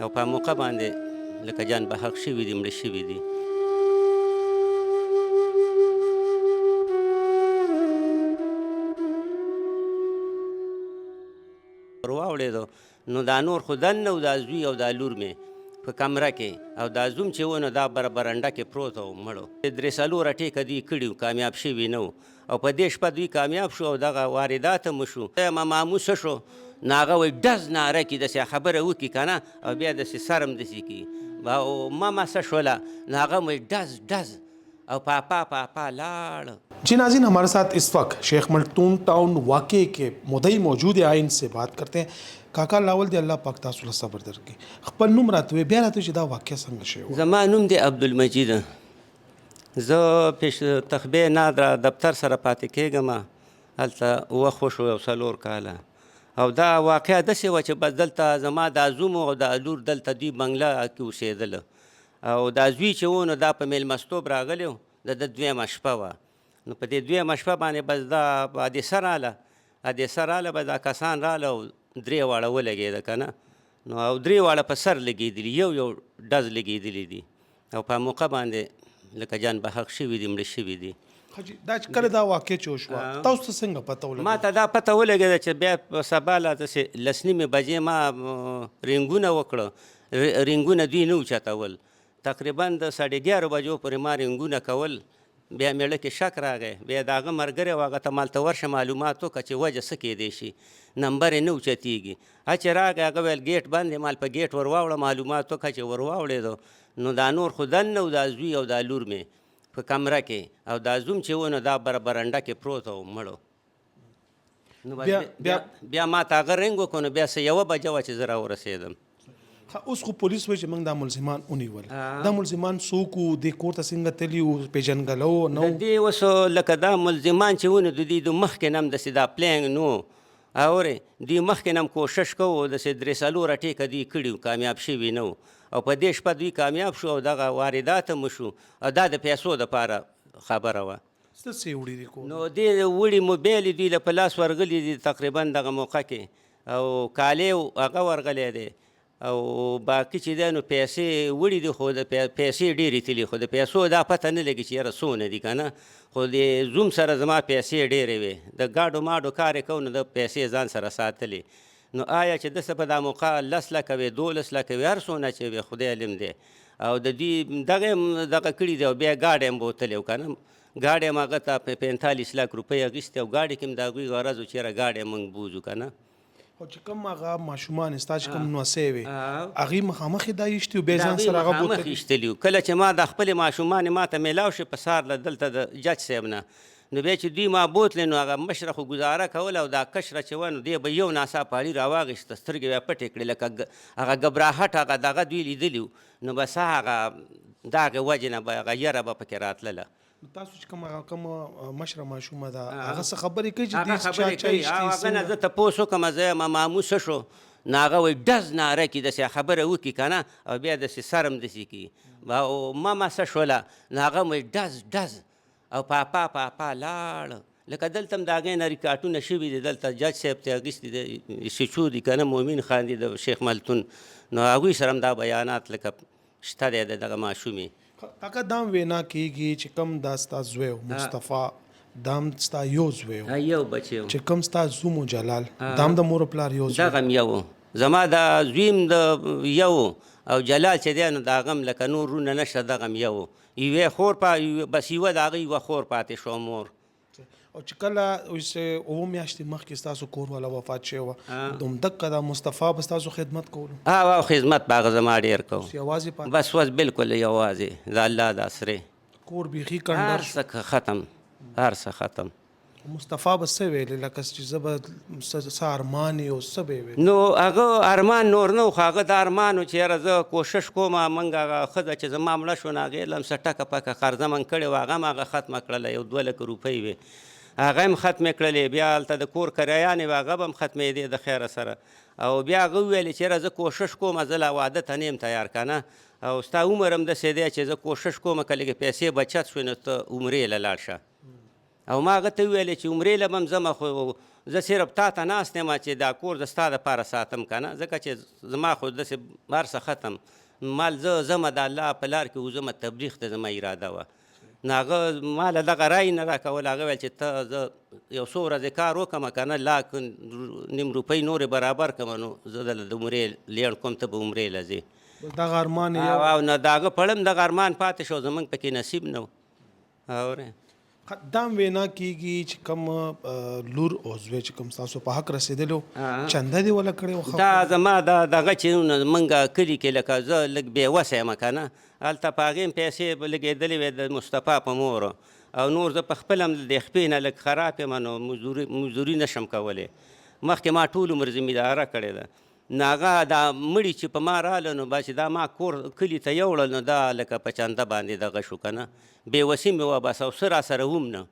او په موقع باندې لکه جان به حق شوي دي مړه شوي دي. ورواوړېدو نو دا نور خو دننه و دا زوی او دا لور مې په کمره کې او دا زوم چې و نو دا برنډه کې پروت و مړو. درې څلوره ټیکه دوی کړي وو، کامیاب شوي نه وو او په دې شپه دوی کامیاب شو او دغه واردات هم وشو. ماموس څه شو نو هغه وایي ډز ناره کړي داسې خبره وکړي که نه او بیا داسې سر هم داسې کړي او ماما څه شوله نو هغه هم وایي ډز ډز और पापा लाड़। जी नाज़रीन, हमारे साथ इस वक्त शेख मल्टून टाउन वाक़े के मुद्दई मौजूद है। आए इनसे बात करते हैं। काका लावल दे अल्लाह पाक तासुल सबर दर की खपल नुम रातवे बिया रातवे जदा वाक़या संग शे जमा नुम दे अब्दुलमजीद ज पेश तखबे नादरा दफ्तर सर पाते केगमा हलता व खुश हो सलोर काला او دا واقعا داسې وه چې بس دلته زما دا زوم او دا لور دلته دوی بنګله کې اوسېدله او دا زوی چې و نو دا په میلمستوب راغلی و د دویمه شپه وه نو په دې دویمه شپه باندې بس دا حادثه راله به دا کسان راله او درې واړه ولګېده که نه نو او درې واړه په سر لګېدلي یو ډز لګېدلي دي او په موقع باندې لکه جان به حق شوي دي مړه شوي دي. دا چې کله دا واقع چې وشوه تاسو ته څنګه پته ولګېده؟ ما ته دا پته ولګېده چې بیا په سبا لا داسې لس نیمې بجې ما رینګونه وکړه، رینګونه دوی نه اوچتول، تقریبا د 11:30 بجو پورې ما رینګونه کول. بیا میړه کې شک راغی، بیا د هغه ملګری و هغه ته مالته ورشه معلومات وکړه چې وجه څه کیدی شي، نمبر یې نه اوچتېږي. چې راغی هغه ویل ګیټ بند دی، مال په ګیټ ور واوړه معلومات وکړه چې ور واوړېدو نو دا نور خو دننه و دا زوی او دا لور مې په کمره کې او دا زوم چې و نو دا برنډه کې پروت و مړو. نو بیا ما ته هغه رنګ وکړو نو بیا څه 1 بجه وه چې زه راورسېدم. اوس خو پولیس وایي چې موږ دا ملزمان ونیول، دا ملزمان څوک وو؟ دې کور ته څنګه تلي وو؟ پېژنګلو نه د دې اوس لکه دا ملزمان چې ونه د دوی د مخکې نه هم داسې دا پلینګ نو اورې دوی مخکې نه هم کوشش کوو داسې 3-4 ټیکه دوی کړي وو، کامیاب شوي نه وو او په دې شپه دوی کامیاب شو او دغه واردات هم وشو او دا د پیسو دپاره خبره وه. څه څه وړي دي کور؟ نو دې وړي موبایل دوی له په لاس ورغلي دي تقریبا دغه موقع کې او کالی هغه ورغلی دی او باقي چې دی نو پیسې وړي دي خو د پیسې ډېرې تلي خو د پیسو دا پته نه لګي چې یاره څونه دي که نه خو د زوم سره زما پیسې ډېرې وې، د ګاډو ماډو کار یې کوو نو د پیسې ځان سره ساتلې. نو آیا چې دسه په دا موقع 10 لکه وې 12 لکه وې هر څونه چې وې خدای علم دی او د دوی دغه کړي دی او بیا ګاډی هم بوتلی و که نه ګاډی هم هغه ته 45 لک روپۍ اخیستې او ګاډي کې هم د هغوی غرض و چې یاره ګاډی موږ بوځو که نه. خو چې کوم هغه ماشومان ستا چې کوم نوسۍ وې هغوی مخامخ یې دا ایښتي وو بیا ځان سره هغه مخامخ ایښتلي وو. کله چې ما د خپلې ماشومانې ما ته میلاو شي په سهار له دلته د جج صاحب نه نو بیا چې دوی ما بوتلې نو هغه مشره خو ګزاره کوله او دا کشره چې وه نو دی به یو ناڅاپه اړي راواغېسته سترګې بیا پټې کړې لکه هغه ګبراهټ هغه دغه دوی لیدلي وو نو بس هغه د هغې وجې نه به هغه یره به پکې راتلله. تاسو چې کومه مشره ماشومه ده هغه څه خبرې کوي چې هغه خبرې کوي او هغه نه زه تپوس وکړم زه یم ماموس څه شو نو هغه وایي ډز ناره کړي داسې خبره وکړي که نه او بیا داسې سر هم داسې کړي او ماما څه شوله نو هغه هم وایي ډز او پاپا لاړ. لکه دلته هم د هغې نه ریکارډونه شوي دي، دلته جج صاحب ته اخیستي د سچو دي که نه مومن خان دي د شیخ ملتون نو هغوی سره هم دا بیانات لکه شته دی د دغه ماشومې. کاکا دام وینا کېږي چې کوم دا ستا زوی و مصطفی دام ستا یو زوی و یو بچی و چې کوم ستا زوم و جلال دام د مور و پلار یو زوی دغه هم یو زما د زویم د یو او جلال چې دی نو د هغه هم لکه نور رونه نشته دغه هم یو یوې خور بس یوه د هغه یوه خور پاتې شوه مور. او چې کله اوه میاشتې مخکې ستاسو کور والا وفات شوی وه همدقه دا مصطفی به ستاسو خدمت کولو؟ او خدمت به هغه زما ډېر کوو یوازې پاتې بس وس بالکل یوازې د الله د اسرې کور بیخي کنډر هر څه ختم هر څه ختم. مصطفی به څه ویلې لکه چې زه به څه ارمان یې او څه به یې ویل؟ نو هغه ارمان نور نه و خو هغه د ارمان و چې یاره زه کوشش کوم موږ هغه ښځه چې زما مړه شوه نو هغې له هم څه ټکه پکه قرضه من کړې وه هغه هم هغه ختمه کړله 2 لکه روپۍ وې هغه هم ختمې کړلې. بیا هلته د کور کریانې وې هغه به هم ختمېدې د خیره سره او بیا هغه وویلې چې یاره زه کوشش کوم زه لا واده ته نه یم تیار که نه او ستا عمر هم داسې دی چې زه کوشش کوم که لږې پیسې بچت شوې نو ته عمرې له لاړ شه او ما هغه ته وویلې چې عمرې له به هم ځمه خو زه صرف تا ته ناست یم چې دا کور د ستا دپاره ساتم که نه، ځکه چې زما خو داسې هر څه ختم مال زه ځمه د الله په لار کې وځمه تبلیغ ته زما اراده وه. نو هغه ماله دغه رای نه راکول، هغه ویل چې ته زه یو څو ورځې کار وکړم که نه لا نیم روپۍ نورې برابر کړم نو زه دله د عمرې لیړ کوم، ته به عمرې له ځې. دغه ارمان یې او نو د هغه پړم دغه ارمان پاتې شو، زمونږ پکې نصیب نه و. اورې دا وینا کیږي چې کوم لور او زوی چې کوم ستاسو په حق رسېدلو چنده دې وله کړې وه؟ دا زما دغه چې موږ کلي کې لکه زه لږ بېوسه یم که نه، هلته په هغې م پیسې لګېدلې وې د مصطفی په مور، او نور زه په خپله هم د خپې نه لږ خراب یم نو مزدوري نشم کولی. مخکې ما ټول عمر زمینداره کړې ده. نو هغه دا مړي چې په ما راله نو بس دا ما کور کلي ته یوړل نو دا لکه په چنده باندې دغه شو که نه، بېوسي مې وه بس، او څه را سره هم نه.